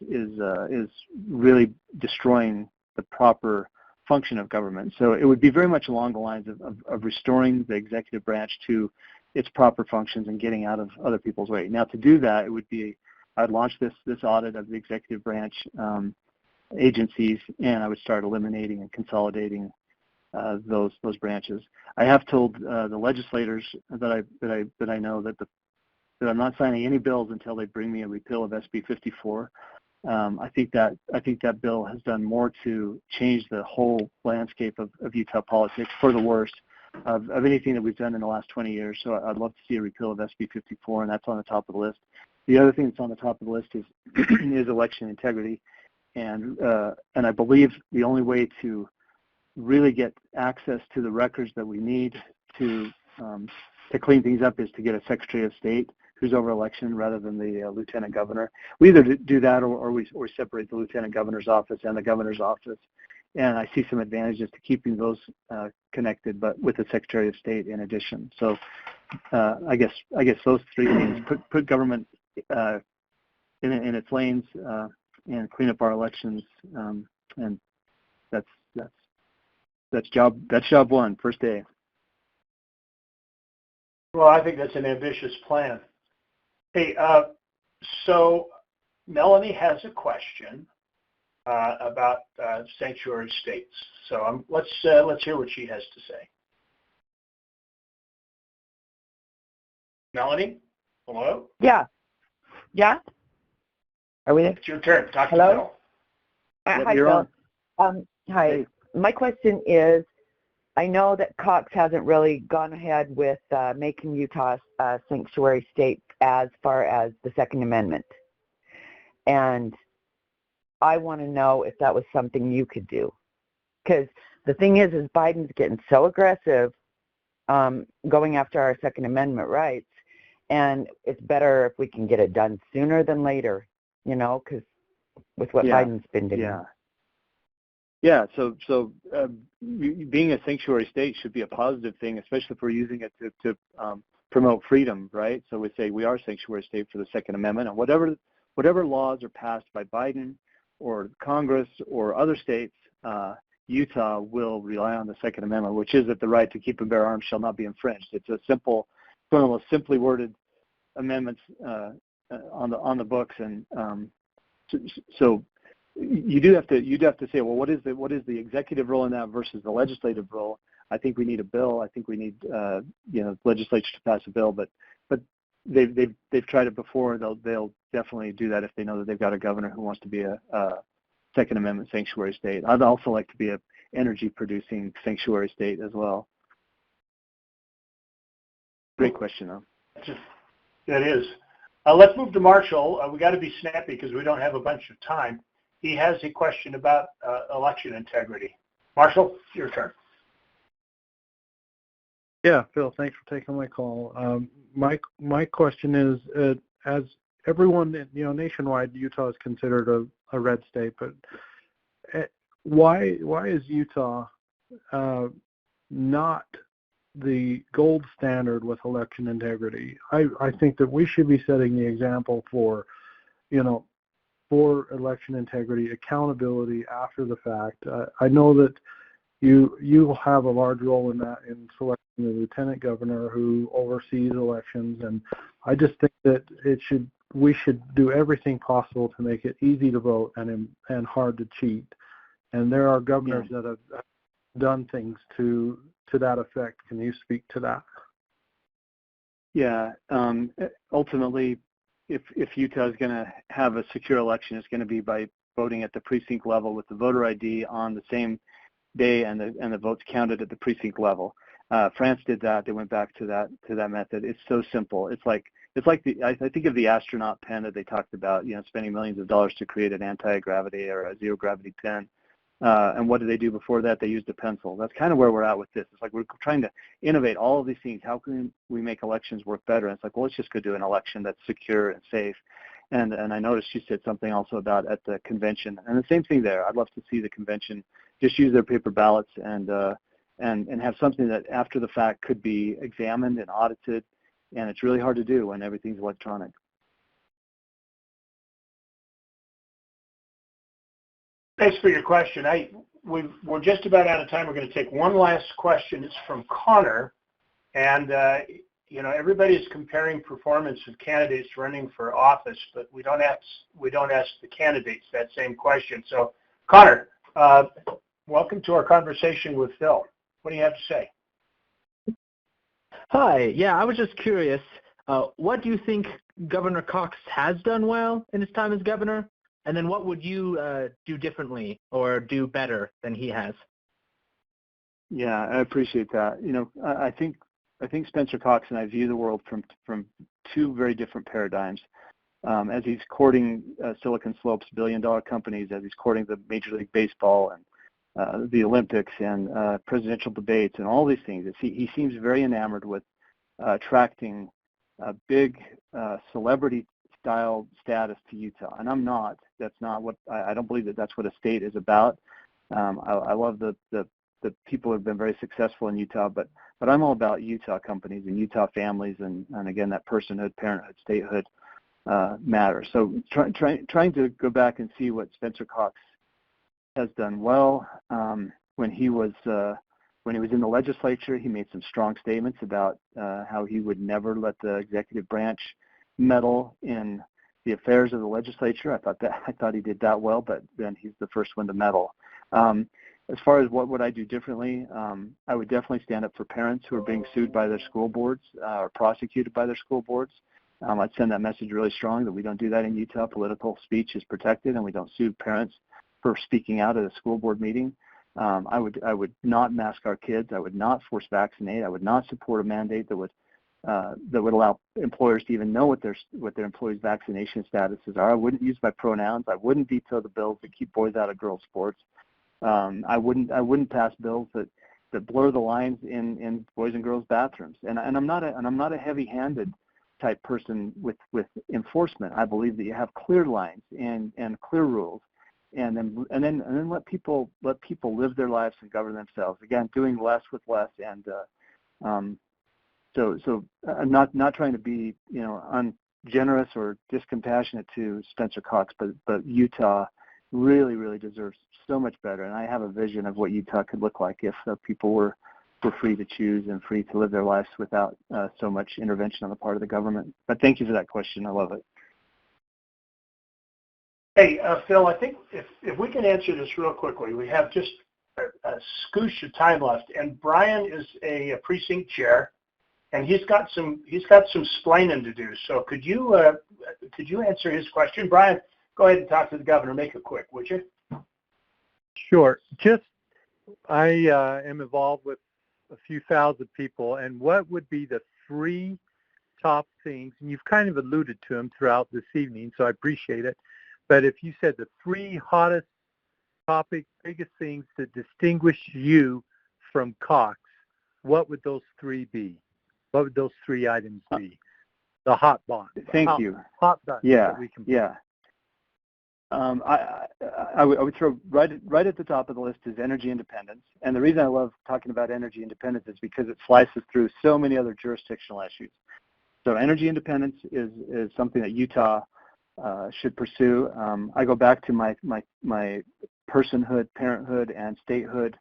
really destroying the proper function of government. So it would be very much along the lines of restoring the executive branch to its proper functions and getting out of other people's way. Now, to do that, it would be I'd launch this audit of the executive branch agencies, and I would start eliminating and consolidating those branches. I have told the legislators that I know that I'm not signing any bills until they bring me a repeal of SB 54. I think that bill has done more to change the whole landscape of Utah politics for the worse of anything that we've done in the last 20 years. So I'd love to see a repeal of SB 54, and that's on the top of the list. The other thing that's on the top of the list is is election integrity, and I believe the only way to really get access to the records that we need to clean things up is to get a Secretary of State who's over election rather than the Lieutenant Governor. We either do that or we separate the Lieutenant Governor's office and the Governor's office. And I see some advantages to keeping those connected, but with the Secretary of State in addition. So I guess those three things: put government in its lanes and clean up our elections, and that's job one, first day. Well, I think that's an ambitious plan. Hey, so Melanie has a question about sanctuary states. So let's hear what she has to say. Melanie, hello? Yeah. Are we there? It's your turn. Talk to Hello? Bill. Hi, you're Phil. on. Hi. Hey. My question is, I know that Cox hasn't really gone ahead with making Utah a sanctuary state as far as the Second Amendment. And I want to know if that was something you could do. Because the thing is Biden's getting so aggressive going after our Second Amendment rights, and it's better if we can get it done sooner than later, because with what Biden's been doing. Yeah, so being a sanctuary state should be a positive thing, especially if we're using it to promote freedom, right? So we say we are a sanctuary state for the Second Amendment, and whatever laws are passed by Biden or Congress or other states, Utah will rely on the Second Amendment, which is that the right to keep and bear arms shall not be infringed. It's a simple, one of the most simply worded amendments on the books, and so you'd have to say, well, what is the executive role in that versus the legislative role? I think we need a bill. I think we need legislature to pass a bill, but they've tried it before. They'll definitely do that if they know that they've got a governor who wants to be a Second Amendment sanctuary state. I'd also like to be an energy producing sanctuary state as well. Great question, though. That is. Let's move to Marshall. We got to be snappy because we don't have a bunch of time. He has a question about election integrity. Marshall, your turn. Yeah, Phil, thanks for taking my call. My question is, as everyone, nationwide, Utah is considered a red state, but why is Utah not the gold standard with election integrity? I think that we should be setting the example for election integrity, accountability after the fact. I know that, you have a large role in that, in selecting the lieutenant governor who oversees elections, and I just think that we should do everything possible to make it easy to vote and hard to cheat. And there are governors that have done things to that effect. Can you speak to that? Yeah. Ultimately, if Utah is going to have a secure election, it's going to be by voting at the precinct level with the voter ID on the same day, and the votes counted at the precinct level. France did that. They went back to that method. It's so simple. It's like I think of the astronaut pen that they talked about, spending millions of dollars to create an anti-gravity or a zero gravity pen. And what did they do before that? They used a pencil. That's kind of where we're at with this. It's like we're trying to innovate all of these things. How can we make elections work better? And it's like, well, let's just go do an election that's secure and safe. And I noticed you said something also about at the convention, and the same thing there. I'd love to see the convention just use their paper ballots and have something that after the fact could be examined and audited. And it's really hard to do when everything's electronic. Thanks for your question. We're just about out of time. We're going to take one last question. It's from Connor, and everybody's comparing performance of candidates running for office, but we don't ask the candidates that same question. So, Connor, welcome to our conversation with Phil. What do you have to say? Hi. Yeah, I was just curious. What do you think Governor Cox has done well in his time as governor? And then what would you do differently or do better than he has? Yeah, I appreciate that. I think Spencer Cox and I view the world from two very different paradigms. As he's courting Silicon Slopes billion-dollar companies, as he's courting the Major League Baseball and the Olympics and presidential debates and all these things, he seems very enamored with attracting big celebrity-style status to Utah, and I'm not. That's not what I don't believe that's what a state is about. I love the people who have been very successful in Utah, but I'm all about Utah companies and Utah families, and again, that personhood, parenthood, statehood matters. So trying to go back and see what Spencer Cox has done well. When he was in the legislature, he made some strong statements about how he would never let the executive branch meddle in the affairs of the legislature. I thought he did that well, but then he's the first one to meddle. As far as what would I do differently, I would definitely stand up for parents who are being sued by their school boards or prosecuted by their school boards. I'd send that message really strong that we don't do that in Utah. Political speech is protected, and we don't sue parents for speaking out at a school board meeting. I would not mask our kids. I would not force vaccinate. I would not support a mandate that would allow employers to even know what their employees' vaccination statuses are. I wouldn't use my pronouns. I wouldn't veto the bills that keep boys out of girls' sports. I wouldn't pass bills that blur the lines in boys and girls' bathrooms. And I'm not a heavy-handed type person with enforcement. I believe that you have clear lines and clear rules, and then let people live their lives and govern themselves. Again, doing less with less, and so I'm not trying to be ungenerous or discompassionate to Spencer Cox, but Utah really deserves so much better, and I have a vision of what Utah could look like if people were free to choose and free to live their lives without so much intervention on the part of the government. But thank you for that question. I love it. Hey, Phil, I think if we can answer this real quickly, we have just a scoosh of time left, and Brian is a precinct chair, and he's got some splaining to do. So could you answer his question, Brian? Go ahead and talk to the governor. Make it quick, would you? Sure. I am involved with a few thousand people, and what would be the three top things, and you've kind of alluded to them throughout this evening, so I appreciate it, but if you said the three hottest topics, biggest things that distinguish you from Cox, what would those three be? What would those three items be? The hot button. Thank you. Hot button. Yeah, yeah. I would throw right at the top of the list is energy independence. And the reason I love talking about energy independence is because it slices through so many other jurisdictional issues. So energy independence is something that Utah should pursue. I go back to my personhood, parenthood, and statehood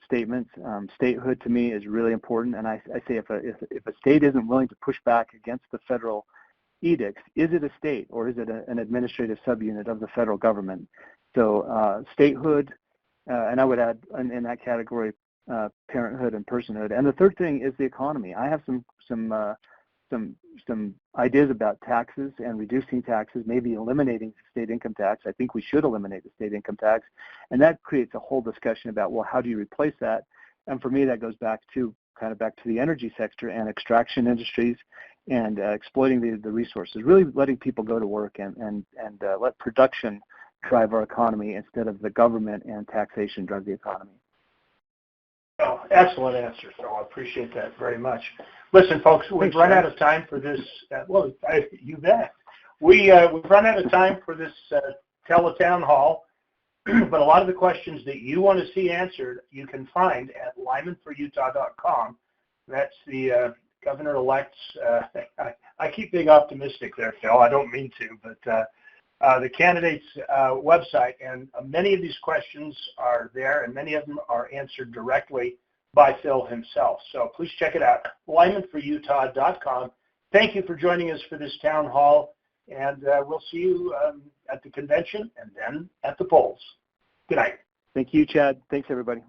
statements. Statehood to me is really important, and I say if a state isn't willing to push back against the federal edicts, is it a state or is it an administrative subunit of the federal government? So statehood, and I would add in that category parenthood and personhood. And the third thing is the economy. I have some ideas about taxes and reducing taxes, maybe eliminating the state income tax. I think we should eliminate the state income tax, and that creates a whole discussion about, well, how do you replace that? And for me, that goes back to the energy sector and extraction industries and exploiting the resources, really letting people go to work and let production drive our economy instead of the government and taxation drive the economy. Oh, excellent answer, Phil. I appreciate that very much. Listen, folks, we've run out of time for this. You bet. We've run out of time for this Tele-TownHall, but a lot of the questions that you want to see answered, you can find at lymanforutah.com. That's the governor-elect's. I keep being optimistic there, Phil. I don't mean to, but the candidate's website, and many of these questions are there, and many of them are answered directly by Phil himself. So please check it out, lymanforutah.com. Thank you for joining us for this town hall, and we'll see you at the convention and then at the polls. Good night. Thank you, Chad. Thanks, everybody.